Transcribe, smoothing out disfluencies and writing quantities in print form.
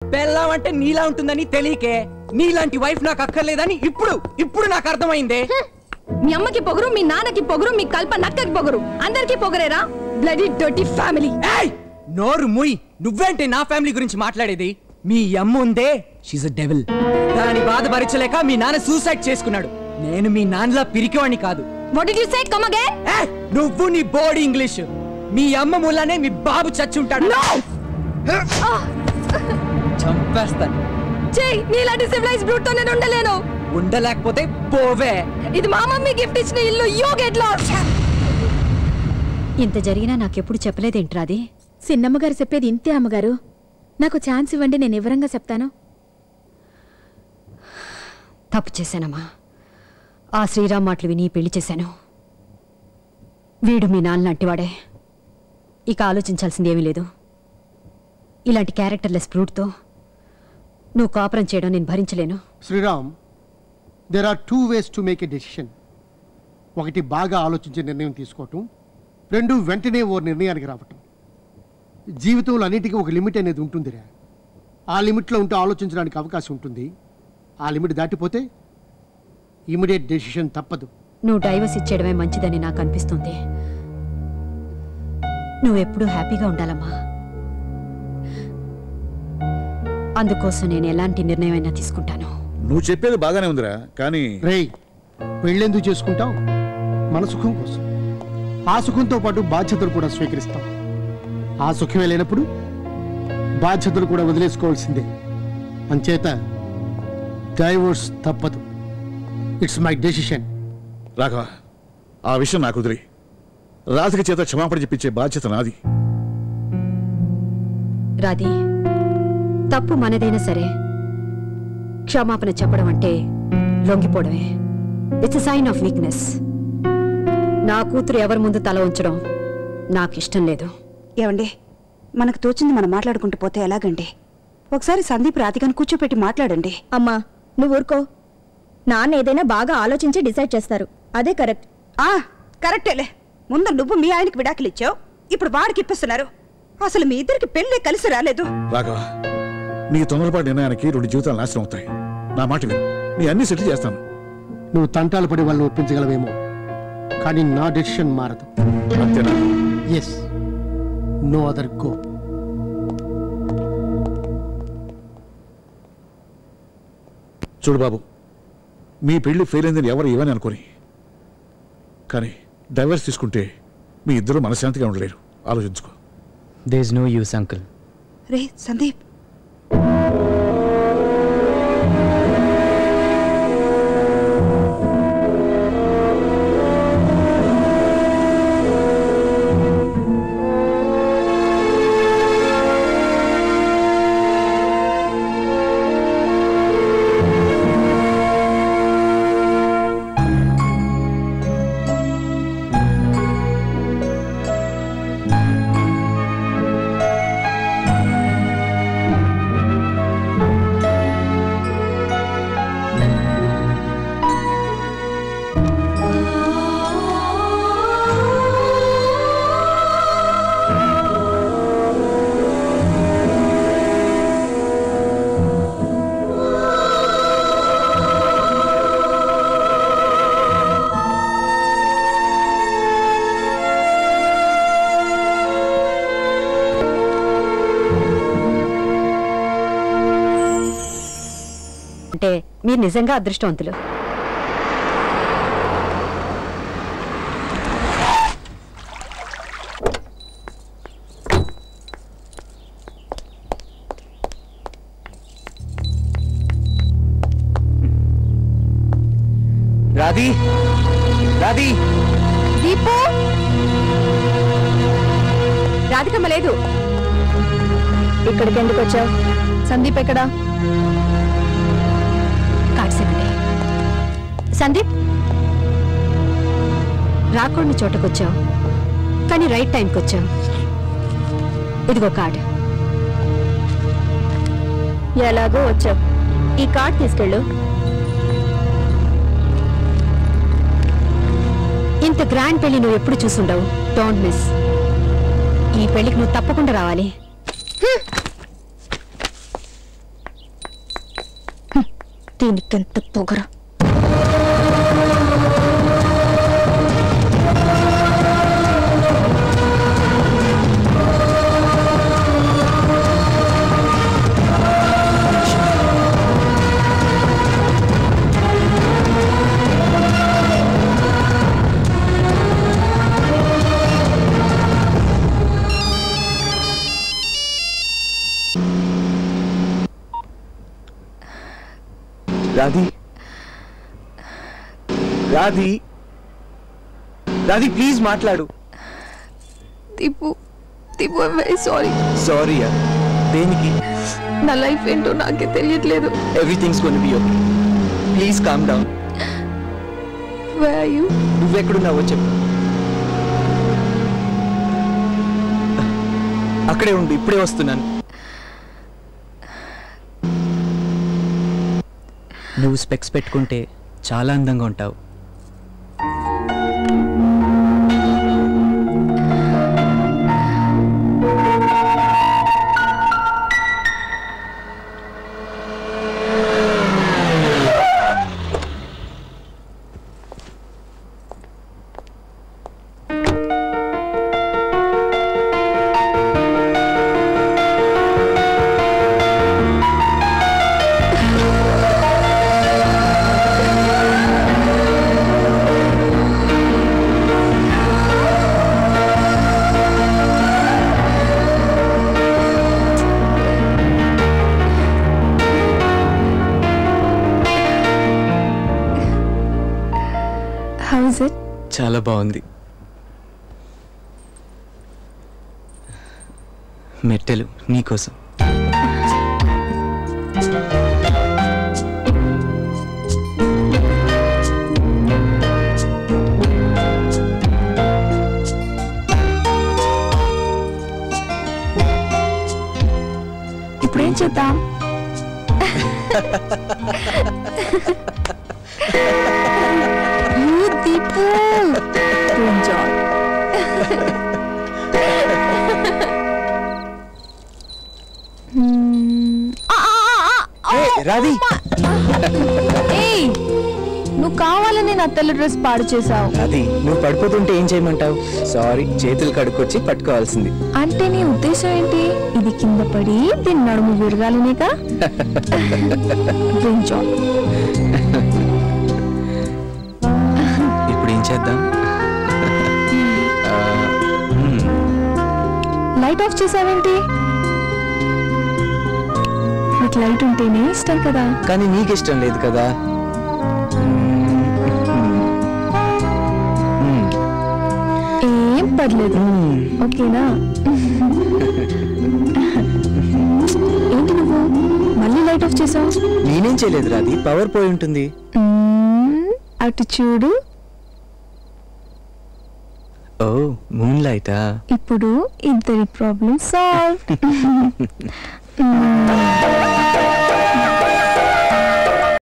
పెళ్ళాం అంటే నీలా ఉంటుందని తెలియకే నీలాంటి వైఫ్ నాకు అక్కర్లేదని ఇప్పుడు నాకు అర్థమైందే. మీ అమ్మకి పొగరు, మీ నాన్నకి పొగరు, మీ కల్ప నక్కకి పొగరు, అందరికి పొగరేరా బ్లడీ డర్టీ ఫ్యామిలీ. నోరు ముయ్. నువ్వేంటి నా ఫ్యామిలీ గురించి మాట్లాడేది? మీ అమ్మ ఉందే, షీజ్ అ డెవిల్. దాని బాధ భరించలేక మీ నాన్న సూసైడ్ చేసుకున్నాడు. నేను మీ నాన్నలా పిరికివాణ్ణి కాదు. What did you say? Come again. నువ్వు నీ బోర్డ్ ఇంగ్లీష్. మీ అమ్మ మూలానే మీ బాబు చచ్చుంటాడు. చంపేస్తాను. నీలాంటి సివిలైజ్ బ్రూట్ తో నేను ఉండలేను. ఉండలేకపోతే పోవే. ఇది మా మమ్మీ గిఫ్ట్ ఇచ్చిన ఇల్లు. You get lost. ఇంత జరిగినా నాకెప్పుడు చెప్పలేదేంట్రాది? చిన్నమ్మగారు చెప్పేది ఇంతే అమ్మగారు. నాకు ఛాన్స్ ఇవ్వండి, నేను వివరంగా చెప్తాను. తప్పు చేశానమ్మా. ఆ శ్రీరామ్ మాటలు విని పెళ్లి చేశాను. వీడు మీ నాన్న లాంటివాడే. ఇక ఆలోచించాల్సింది ఏమీ లేదు. ఇలాంటి క్యారెక్టర్లెస్ బ్రూట్తో నువ్వు కాపురం చేయడం నేను భరించలేను. Sriram, there are 2 ways to make a decision. ఒకటి బాగా ఆలోచించే నిర్ణయం తీసుకోవటం, 2 వెంటనే ఓ నిర్ణయానికి రావటం. జీవితంలో అన్నిటికీ ఒక లిమిట్ అనేది ఉంటుందిరా. ఆ లిమిట్లో ఉంటే ఆలోచించడానికి అవకాశం ఉంటుంది. ఆ లిమిట్ దాటిపోతే ఇమీడియట్ డెసిషన్ తప్పదు. నువ్వు డైవర్స్ ఇచ్చేయడమే మంచిదని నాకు అనిపిస్తుంది. నువ్వెప్పుడూ హ్యాపీగా ఉండాలమ్మా. అందుకోసం నేను ఎలాంటి నిర్ణయమైనా తీసుకుంటాను. నువ్వు చెప్పేది బాగానే ఉందిరా, కానీ రేయ్, పెళ్ళెందుకు చేసుకుంటావు? మన సుఖం కోసం. ఆ సుఖంతో పాటు బాధ్యతలు కూడా స్వీకరిస్తాం. ఆ సుఖమే లేనప్పుడు బాధ్యతలు కూడా వదిలేసుకోవాల్సిందే. అంచేత డైవోర్స్ తప్పదు. It's my decision. రాఘవ, ఆ విషయం నాకు వదిలి. రాధిక చేత క్షమాపణ చెప్పించే బాధ్యత నాది. రాధి, తప్పు మనదైనా సరే క్షమాపణ చెప్పడం అంటే లొంగిపోవడమే. It's a sign of weakness. నా కూతురు ఎవరి ముందు తల ఉంచడం నాకు ఇష్టం లేదు. ఏమండి, మనకు తోచింది మనం మాట్లాడుకుంటూ పోతే ఎలాగండి? ఒకసారి సందీప్ రాధికను కూర్చోపెట్టి మాట్లాడండి. అమ్మా నువ్వు ఊరుకో. నాన్న ఏదైనా బాగా ఆలోచించి డిసైడ్ చేస్తారు. అదే కరెక్ట్. కరెక్టేలే. ముందు నువ్వు మీ ఆయనకి విడాకులు ఇచ్చావు, ఇప్పుడు వాడికి ఇప్పిస్తున్నారు. అసలు మీ ఇద్దరికి పెళ్ళే కలిసి రాలేదు. రాఘవ, నీ తొందరపాటు నిర్ణయానికి 2 జీవితాలు నాశనం అవుతాయి. నా మాట విను, నీ అన్ని సెటిల్ చేస్తాను. నువ్వు తంటాలు పడి వాళ్ళని ఒప్పించగలవేమో, కానీ నా డెసిషన్ మారదు. అంతేనా? Yes, no other go. చూడు బాబు, మీ పెళ్లి ఫెయిల్ అయిందని ఎవరు ఇవ్వని అనుకోని, కానీ డైవర్స్ తీసుకుంటే మీ ఇద్దరు మనశ్శాంతిగా ఉండలేరు. ఆలోచించుకో. There is no use, uncle. రే సందీప్, అంటే మీరు నిజంగా అదృష్టవంతులు. రాధి, రాధి, దీపు, రాధికమ్మ లేదు. ఇక్కడికి ఎందుకు వచ్చావు? సందీప్ ఎక్కడా? సందీప్, రాకూడని చోటకొచ్చావు, కానీ రైట్ టైంకి వచ్చావు. ఇదిగో కార్డు. ఎలాగో వచ్చావు, ఈ కార్డ్ తీసుకెళ్ళు. ఇంత గ్రాండ్ పెళ్లి నువ్వు ఎప్పుడు చూసుండవు. Don't miss. ఈ పెళ్లికి నువ్వు తప్పకుండా రావాలి. దీనికెంత పొగరు. రాధి రాధి రాధి ప్లీజ్ మాట్లాడు. Deepu Deepu I'm very sorry. సారీయా? దేనికి? నా లైఫ్ ఏంటో నాకే తెలియట్లేదు. Everything's gonna be okay. Please calm down. Where are you? నువ్వెక్కడున్నావో చెప్పు. అక్కడే ఉండు, ఇప్పుడే వస్తున్నాను. నువ్వు స్పెక్స్ పెట్టుకుంటే చాలా అందంగా ఉంటావు. How is it? చాలా బాగుంది. మెట్టెలు నీకోసం. ఇప్పుడేం చేద్దాం? Deepu, enjoy. రాధి, నువ్వు కావాలని నా తెల్ల డ్రెస్ పాడు చేసావు. రాధి, నువ్వు పడిపోతుంటే ఏం చేయమంటావు? సారీ, చేతులు కడుక్కొచ్చి పట్టుకోవాల్సింది. అంటే నీ ఉద్దేశం ఏంటి? ఇది కింద పడి దీని నడుము విరగాలనేగా? ఎంజాయ్. ఏం చేద్దాం? లైట్ ఆఫ్ చేసావేంటి? నీకు లైట్ ఉంటేనే ఇష్టం కదా. కానీ నీకు ఇష్టం లేదు కదా. ఏం పర్లేదు, ఓకేనా? ఏంటి నువ్వు మళ్ళీ లైట్ ఆఫ్ చేసావు? నేనేం చేయలేదు రాధి, పవర్ పోయి ఉంటుంది. అటు చూడు. ఓ, మూన్ లైటా? ఇప్పుడు ఇద్దరి ప్రాబ్లమ్ సాల్వ్.